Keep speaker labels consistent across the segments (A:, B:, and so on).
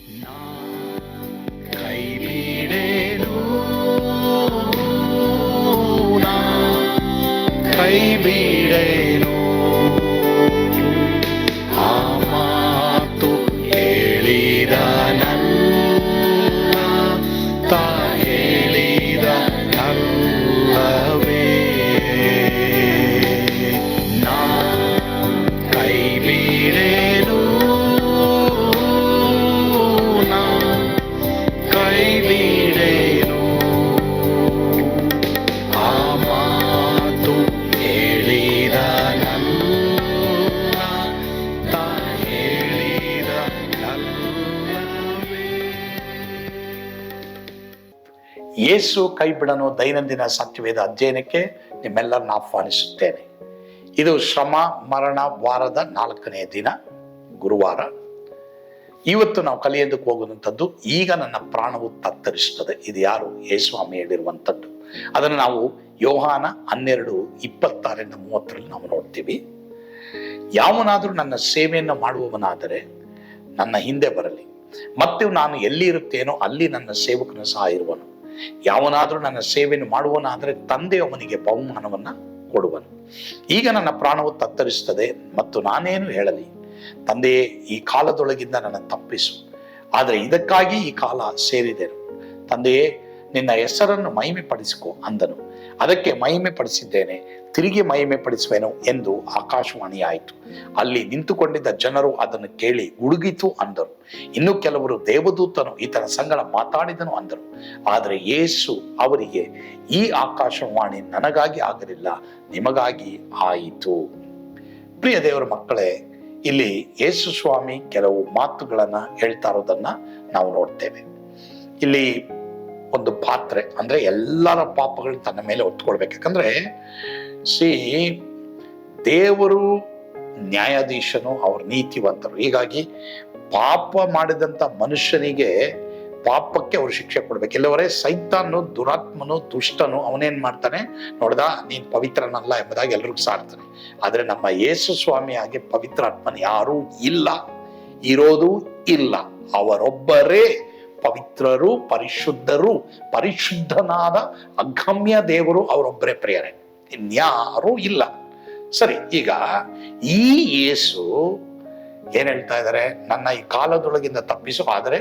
A: ಕೈ ಬಿಡೇನು, ಕೈ ಬಿಡೇನು, ಆ ಮಾತು ಹೇಳಿದ ತಾ ಹೇಳಿದ ನಲ್ಲವೇ. ನಾ ಕೈ ಬಿಡೇನು, ನಾ ಕೈ ಬಿಡೇನು, ಆ ಮಾತು ಹೇಳಿದ ತಾ ಹೇಳಿದ ನಲ್ಲವೇ. ಯೇಸು ಕೈ ಬಿಡನು ದೈನಂದಿನ ಸತ್ಯವೇದ ಅಧ್ಯಯನಕ್ಕೆ ನಿಮ್ಮೆಲ್ಲರನ್ನ ಆಹ್ವಾನಿಸುತ್ತೇನೆ. ಇದು ಶ್ರಮ ಮರಣ ವಾರದ 4ನೇ ದಿನ, ಗುರುವಾರ. ಇವತ್ತು ನಾವು ಕಲಿಯೋದಕ್ಕೆ ಹೋಗುವಂಥದ್ದು, ಈಗ ನನ್ನ ಪ್ರಾಣವು ತತ್ತರಿಸುತ್ತದೆ. ಇದು ಯಾರು? ಯೇಸುಸ್ವಾಮಿ ಹೇಳಿರುವಂಥದ್ದು. ಅದನ್ನು ನಾವು ಯೋಹಾನ 12:26-30 ನಾವು ನೋಡ್ತೀವಿ. ಯಾವನಾದರೂ ನನ್ನ ಸೇವೆಯನ್ನು ಮಾಡುವವನಾದರೆ ನನ್ನ ಹಿಂದೆ ಬರಲಿ, ಮತ್ತು ನಾನು ಎಲ್ಲಿ ಇರುತ್ತೇನೋ ಅಲ್ಲಿ ನನ್ನ ಸೇವಕನು ಸಹ ಇರುವನು. ಯಾವನಾದರೂ ನನ್ನ ಸೇವೆಯನ್ನು ಮಾಡುವನಾದರೆ ತಂದೆ ಅವನಿಗೆ ಬಹುಮಾನವನ್ನ ಕೊಡುವನು. ಈಗ ನನ್ನ ಪ್ರಾಣವು ತತ್ತರಿಸುತ್ತದೆ ಮತ್ತು ನಾನೇನು ಹೇಳಲಿ? ತಂದೆಯೇ, ಈ ಕಾಲದೊಳಗಿಂದ ನನ್ನ ತಪ್ಪಿಸು, ಆದರೆ ಇದಕ್ಕಾಗಿ ಈ ಕಾಲ ಸೇರಿದೆನು. ತಂದೆಯೇ, ನಿನ್ನ ಹೆಸರನ್ನು ಮಹಿಮೆ ಪಡಿಸಿಕೊ ಅಂದನು. ಅದಕ್ಕೆ ಮಹಿಮೆ ಪಡಿಸಿದ್ದೇನೆ, ತಿರುಗಿ ಮಹಿಮೆ ಪಡಿಸುವೆನು ಎಂದು ಆಕಾಶವಾಣಿ ಆಯಿತು. ಅಲ್ಲಿ ನಿಂತುಕೊಂಡಿದ್ದ ಜನರು ಅದನ್ನು ಕೇಳಿ ಗುಡುಗಿತು ಅಂದರು. ಇನ್ನು ಕೆಲವರು ದೇವದೂತನು ಈತನ ಸಂಗಡ ಮಾತಾಡಿದನು ಅಂದರು. ಆದರೆ ಯೇಸು ಅವರಿಗೆ, ಈ ಆಕಾಶವಾಣಿ ನನಗಾಗಿ ಆಗಲಿಲ್ಲ, ನಿಮಗಾಗಿ ಆಯಿತು. ಪ್ರಿಯ ದೇವರ ಮಕ್ಕಳೇ, ಇಲ್ಲಿ ಯೇಸು ಸ್ವಾಮಿ ಕೆಲವು ಮಾತುಗಳನ್ನ ಹೇಳ್ತಾ ಇರೋದನ್ನ ನಾವು ನೋಡ್ತೇವೆ. ಇಲ್ಲಿ ಒಂದು ಪಾತ್ರೆ ಅಂದ್ರೆ ಎಲ್ಲರ ಪಾಪಗಳು ತನ್ನ ಮೇಲೆ ಹೊತ್ಕೊಳ್ಬೇಕು. ಯಾಕಂದ್ರೆ ದೇವರು ನ್ಯಾಯಾಧೀಶನು, ಅವ್ರ ನೀತಿವಂತರು. ಹೀಗಾಗಿ ಪಾಪ ಮಾಡಿದಂತ ಮನುಷ್ಯನಿಗೆ ಪಾಪಕ್ಕೆ ಅವ್ರು ಶಿಕ್ಷೆ ಕೊಡ್ಬೇಕು. ಇಲ್ಲವರೇ ಸೈತಾನು, ದುರಾತ್ಮನು, ದುಷ್ಟನು ಅವನೇನ್ ಮಾಡ್ತಾನೆ? ನೋಡ್ದ, ನೀನ್ ಪವಿತ್ರನಲ್ಲ ಎಂಬುದಾಗಿ ಎಲ್ರಿಗೂ ಸಾರ್ತಾನೆ. ಆದ್ರೆ ನಮ್ಮ ಯೇಸು ಸ್ವಾಮಿ ಹಾಗೆ ಪವಿತ್ರಾತ್ಮನ ಯಾರೂ ಇಲ್ಲ, ಇರೋದು ಇಲ್ಲ. ಅವರೊಬ್ಬರೇ ಪವಿತ್ರರು, ಪರಿಶುದ್ಧರು, ಪರಿಶುದ್ಧನಾದ ಅಗಮ್ಯ ದೇವರು ಅವರೊಬ್ಬರೇ ಪ್ರಿಯರೇ, ಇನ್ಯಾರೂ ಇಲ್ಲ. ಸರಿ, ಈಗ ಈ ಯೇಸು ಏನ್ ಹೇಳ್ತಾ ಇದ್ದಾರೆ? ನನ್ನ ಈ ಕಾಲದೊಳಗಿಂದ ತಪ್ಪಿಸು, ಆದರೆ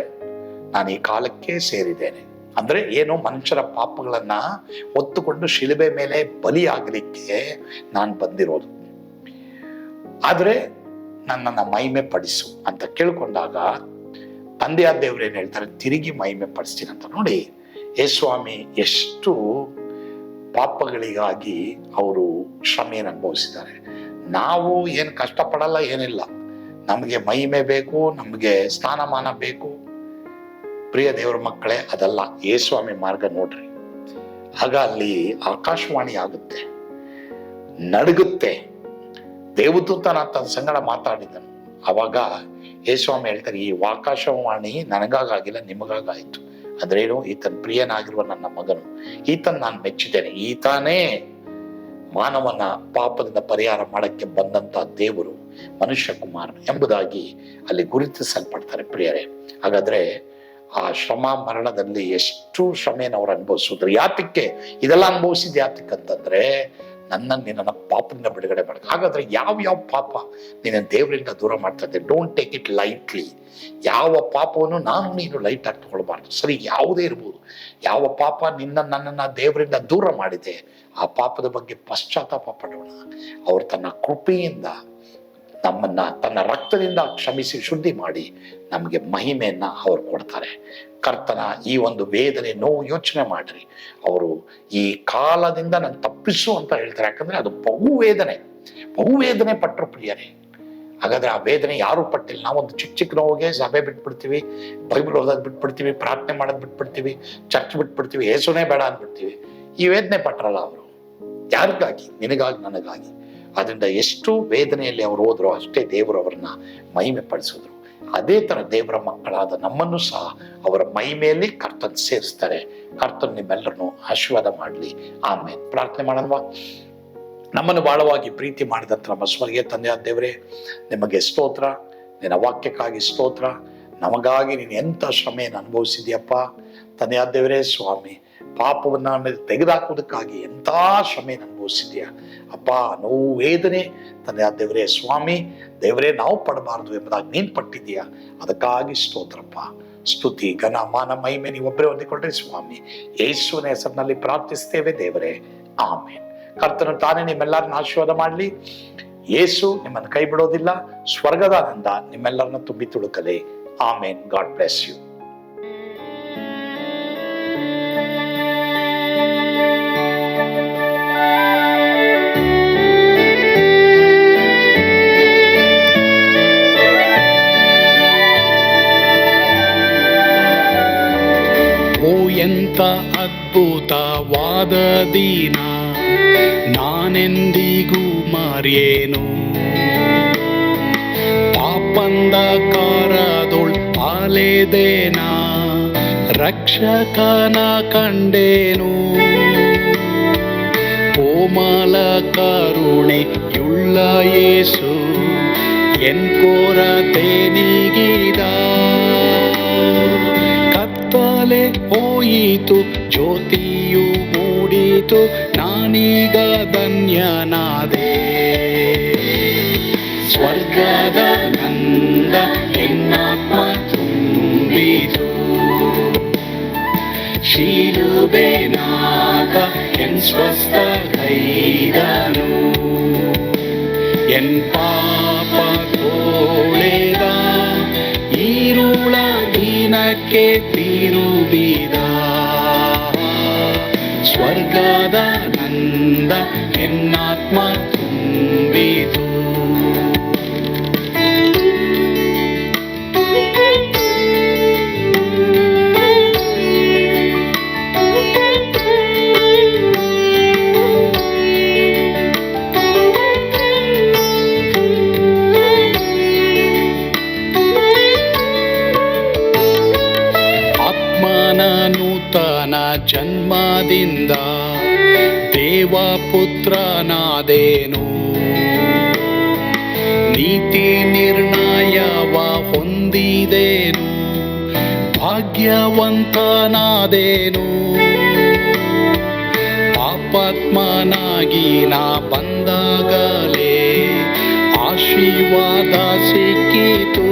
A: ನಾನು ಈ ಕಾಲಕ್ಕೆ ಸೇರಿದ್ದೇನೆ. ಅಂದ್ರೆ ಏನು? ಮನುಷ್ಯರ ಪಾಪಗಳನ್ನ ಹೊತ್ತುಕೊಂಡು ಶಿಲುಬೆ ಮೇಲೆ ಬಲಿಯಾಗಲಿಕ್ಕೆ ನಾನು ಬಂದಿರೋದು. ಆದ್ರೆ ನನ್ನನ್ನ ಮಹಿಮೆ ಪಡಿಸು ಅಂತ ಕೇಳ್ಕೊಂಡಾಗ ತಂದೆಯಾದ ದೇವ್ರು ಏನ್ ಹೇಳ್ತಾರೆ? ತಿರುಗಿ ಮಹಿಮೆ ಪಡಿಸ್ತೀನಿ ಅಂತ. ನೋಡಿ, ಯೇಸುಸ್ವಾಮಿ ಎಷ್ಟು ಪಾಪಗಳಿಗಾಗಿ ಅವರು ಶ್ರಮೆಯನ್ನು ಅನುಭವಿಸಿದ್ದಾರೆ. ನಾವು ಏನು ಕಷ್ಟಪಡಲ್ಲ, ಏನಿಲ್ಲ. ನಮಗೆ ಮಹಿಮೆ ಬೇಕು, ನಮಗೆ ಸ್ಥಾನಮಾನ ಬೇಕು. ಪ್ರಿಯ ದೇವರ ಮಕ್ಕಳೇ, ಅದಲ್ಲ ಯೇಸುಸ್ವಾಮಿ ಮಾರ್ಗ ನೋಡ್ರಿ. ಆಗ ಅಲ್ಲಿ ಆಕಾಶವಾಣಿ ಆಗುತ್ತೆ, ನಡುಗುತ್ತೆ. ದೇವದೂತನ ತನ್ನ ಸಂಗಡ ಮಾತಾಡಿದನು. ಅವಾಗ ಯೇಸುಸ್ವಾಮಿ ಹೇಳ್ತಾರೆ, ಈ ಆಕಾಶವಾಣಿ ನನಗಾಗಿಲ್ಲ, ನಿಮಗಾಗಾಯ್ತು. ಅಂದ್ರೇನು? ಈತನ ಪ್ರಿಯನಾಗಿರುವ ನನ್ನ ಮಗನು, ಈತನ್ ನಾನು ಮೆಚ್ಚಿದ್ದೇನೆ. ಈತನೇ ಮಾನವನ ಪಾಪದಿಂದ ಪರಿಹಾರ ಮಾಡಕ್ಕೆ ಬಂದಂತ ದೇವರು, ಮನುಷ್ಯ ಕುಮಾರ ಎಂಬುದಾಗಿ ಅಲ್ಲಿ ಗುರುತಿಸಲ್ಪಡ್ತಾರೆ ಪ್ರಿಯರೇ. ಹಾಗಾದ್ರೆ ಆ ಶ್ರಮ ಮರಣದಲ್ಲಿ ಎಷ್ಟು ಶ್ರಮೆಯನ್ನು ಅವ್ರು ಅನುಭವಿಸಿದ್ರು. ಯಾತಕ್ಕೆ ಇದೆಲ್ಲ ಅನುಭವಿಸಿದ? ಯಾತಕ್ಕಂತಂದ್ರೆ ನನ್ನ ಪಾಪದಿಂದ ಬಿಡುಗಡೆ ಮಾಡಿ. ಹಾಗಾದ್ರೆ ಯಾವ ಪಾಪ ನಿನ್ನ ದೇವರಿಂದ ದೂರ ಮಾಡ್ತಾ ಇದ್ದೆ? Don't take it lightly. ಯಾವ ಪಾಪವನ್ನು ನೀನು ಲೈಟ್ ಆಗಿ ತಗೊಳ್ಬಾರ್ದು. ಸರಿ, ಯಾವುದೇ ಇರ್ಬೋದು. ಯಾವ ಪಾಪ ನನ್ನನ್ನ ದೇವರಿಂದ ದೂರ ಮಾಡಿದೆ, ಆ ಪಾಪದ ಬಗ್ಗೆ ಪಶ್ಚಾತ್ತಾಪ ಪಡೋಣ. ಅವರು ತನ್ನ ಕೃಪೆಯಿಂದ ನಮ್ಮನ್ನ ತನ್ನ ರಕ್ತದಿಂದ ಕ್ಷಮಿಸಿ ಶುದ್ಧಿ ಮಾಡಿ ನಮಗೆ ಮಹಿಮೆಯನ್ನ ಅವ್ರು ಕೊಡ್ತಾರೆ. ಕರ್ತನ ಈ ಒಂದು ವೇದನೆ, ನೋವು ಯೋಚನೆ ಮಾಡ್ರಿ. ಅವರು ಈ ಕಾಲದಿಂದ ನಾನು ತಪ್ಪಿಸು ಅಂತ ಹೇಳ್ತಾರೆ. ಯಾಕಂದ್ರೆ ಅದು ಬಹುವೇದನೆ ಪಟ್ಟರು ಪ್ರಿಯರೇ. ಹಾಗಾದ್ರೆ ಆ ವೇದನೆ ಯಾರು ಪಟ್ಟಿಲ್ಲ. ನಾವೊಂದು ಚಿಕ್ಕ ನೋವಿಗೆ ಸಭೆ ಬಿಟ್ಬಿಡ್ತೀವಿ, ಬೈಬಲ್ ಓದೋದು ಬಿಟ್ಬಿಡ್ತೀವಿ, ಪ್ರಾರ್ಥನೆ ಮಾಡೋದು ಬಿಟ್ಬಿಡ್ತೀವಿ, ಚರ್ಚ್ ಬಿಟ್ಬಿಡ್ತೀವಿ, ಯೇಸುನೇ ಬೇಡ ಅಂದ್ಬಿಡ್ತೀವಿ. ಈ ವೇದನೆ ಪಟ್ಟರಲ್ಲ ಅವರು. ಯಾರಿಗಾಗಿ? ನಿನಗಾಗಿ, ನನಗಾಗಿ. ಅದರಿಂದ ಎಷ್ಟು ವೇದನೆಯಲ್ಲಿ ಅವರು ಹೋದ್ರು, ಅಷ್ಟೇ ದೇವರು ಅವರನ್ನ ಮಹಿಮೆ ಪಡಿಸಿದ್ರು. ಅದೇ ತರ ದೇವರ ಮಕ್ಕಳಾದ ನಮ್ಮನ್ನು ಸಹ ಅವರ ಮಹಿಮೆಯಲ್ಲಿ ಕರ್ತನ್ ಸೇರಿಸ್ತಾರೆ. ಕರ್ತನ್ ನಿಮ್ಮೆಲ್ಲರನ್ನು ಆಶೀರ್ವಾದ ಮಾಡಲಿ. ಆಮೇಲೆ ಪ್ರಾರ್ಥನೆ ಮಾಡೋಣವಾ? ನಮ್ಮನ್ನು ಬಹಳವಾಗಿ ಪ್ರೀತಿ ಮಾಡಿದಂತ ನಮ್ಮ ಸ್ವರ್ಗೀಯ ತಂದೆಯಾದ ದೇವರೇ, ನಿಮಗೆ ಸ್ತೋತ್ರ. ನಿನ್ನ ವಾಕ್ಯಕ್ಕಾಗಿ ಸ್ತೋತ್ರ. ನಮಗಾಗಿ ನೀನು ಎಂಥ ಶ್ರಮೆಯನ್ನು ಅನುಭವಿಸಿದ್ಯಪ್ಪ. ತಂದೆಯಾದ ದೇವರೇ ಸ್ವಾಮಿ, ಪಾಪವನ್ನು ತೆಗೆದುಹಾಕುವುದಕ್ಕಾಗಿ ಎಂಥ ಶ್ರಮೆಯನ್ನು ಅನುಭವಿಸಿದ್ಯಾ ಅಪ್ಪ. ನೋವು ವೇದನೆ ತಂದೆಯಾದ ದೇವರೇ ಸ್ವಾಮಿ, ದೇವರೇ ನಾವು ಪಡಬಾರದು ಎಂಬುದಾಗಿ ನೀನು ಪಟ್ಟಿದ್ದೀಯಾ. ಅದಕ್ಕಾಗಿ ಸ್ತೋತ್ರಪ್ಪ. ಸ್ತುತಿ ಘನ ಮಾನ ಮಹಿಮೆ ನೀವೊಬ್ಬರೇ ಹೊಂದಿಕೊಂಡ್ರೆ ಸ್ವಾಮಿ, ಯೇಸುವಿನ ಹೆಸರಿನಲ್ಲಿ ಪ್ರಾರ್ಥಿಸ್ತೇವೆ ದೇವರೇ, ಆಮೇನ್. ಕರ್ತನು ತಾನೇ ನಿಮ್ಮೆಲ್ಲರನ್ನ ಆಶೀರ್ವಾದ ಮಾಡಲಿ. ಯೇಸು ನಿಮ್ಮನ್ನು ಕೈ ಬಿಡೋದಿಲ್ಲ. ಸ್ವರ್ಗದಾನಂದ ನಿಮ್ಮೆಲ್ಲರನ್ನ ತುಂಬಿ ತುಳುಕಲಿ. ಆಮೇನ್. God bless you.
B: ಎಂಥ ಅದ್ಭುತವಾದ ದಿನ, ನಾನೆಂದಿಗೂ ಮರೆಯೇನು. ಪಾಪಂಧಕಾರದೊಳ್ ಅಲೆದೇನ, ರಕ್ಷಕನ ಕಂಡೇನು. ಕೋಮಲ ಕರುಣೆಯುಳ್ಳ ಯೇಸು ಎನ್ ಕೊರತೆ ನೀಗಿದ. ಕತ್ತಲೆ ಹೋಯಿತು, ಜ್ಯೋತಿಯು ಮೂಡಿತು, ನಾನೀಗ ಧನ್ಯನಾದೆ. ಸ್ವರ್ಗದ ನಂದ ಎನ್ನಾತ್ಮ ತುಂಬಿತು, ಶಿಲುಬೆನಾಗ ಎನ್ ಸ್ವಸ್ಥ ಕೈದನು. ಎನ್ ಪಾಪ ತೋಳೆದ, ಈರುಳ ದಿನಕ್ಕೆ ತಿರುಗಿದ. ಸ್ವರ್ಗದ ನಂದ ಎನ್ನಾತ್ಮ ತುಂಬಿತು. ನೂತನ ಜನ್ಮದಿಂದ ದೇವಪುತ್ರನಾದೇನು. ನೀತಿ ನಿರ್ಣಯವ ಹೊಂದಿದೇನು, ಭಾಗ್ಯವಂತನಾದೇನು. ಪಾಪಾತ್ಮನಾಗಿ ನಾ ಬಂದಾಗಲೇ ಆಶೀರ್ವಾದ ಸಿಕ್ಕಿತು.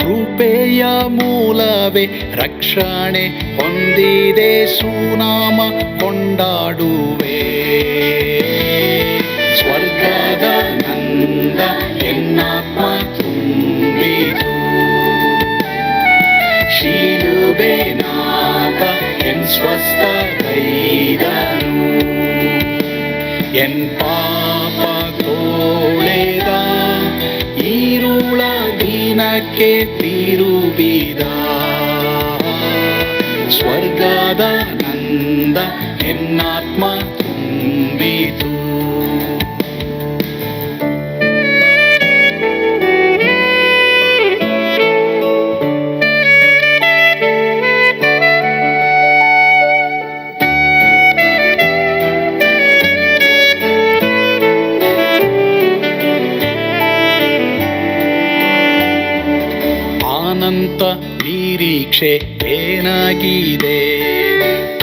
B: ಕೃಪೆಯ ಮೂಲವೇ ರಕ್ಷಣೆ ಹೊಂದಿದೆ, ಸುನಾಮ ಕೊಂಡಾಡುವೆ. ಸ್ವರ್ಗದ ನಂದ ಎನ್ನಾತ್ಮ ತುಂಬಿತು, ಶಿಲುಬೆನಾಗ ಎನ್ ಸ್ವಸ್ಥ ಕೈದನು. ಎನ್ ಪಾಪ ತೋಳೆದ, ಈರುಳ ದಿನಕ್ಕೆ ತಿರುಗಿದ. ಸ್ವರ್ಗದ ನಂದ ಎನ್ನಾತ್ಮ ತುಂಬಿತು. ಅನಂತ ನಿರೀಕ್ಷೆ ಏನಾಗಿದೆ,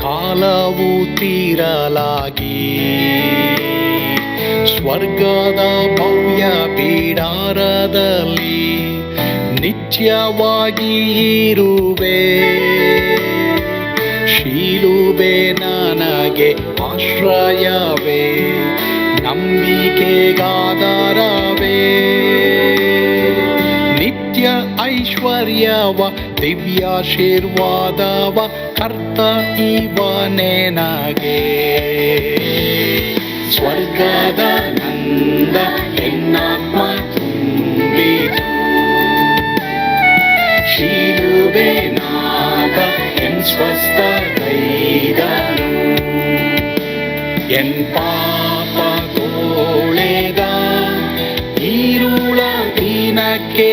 B: ಕಾಲವು ತೀರಲಾಗಿ. ಸ್ವರ್ಗದ ಭವ್ಯ ಬಿಡಾರದಲ್ಲಿ ನಿತ್ಯವಾಗಿ ಇರುವೆ. ಶಿಲುಬೆ ನನಗೆ ಆಶ್ರಯವೇ, ನಂಬಿಕೆಗಾಧಾರವೇ. ನಿತ್ಯ ಐಶ್ವರ್ಯವ ದಿವ್ಯಾಶೀರ್ವಾದವ ಕರ್ತ ಇವನೇ ನಗೆ. ಸ್ವರ್ಗದ ನಂದ ಎನ್ನಾತ್ಮ ತುಂಬಿತು, ಶಿಲುಬೆನಾಗ ಎನ್ ಸ್ವಸ್ಥ ಕೈದನು. ಎನ್ ಪಾಪ ತೋಳೆದ, ಈರುಳ ದಿನಕ್ಕೆ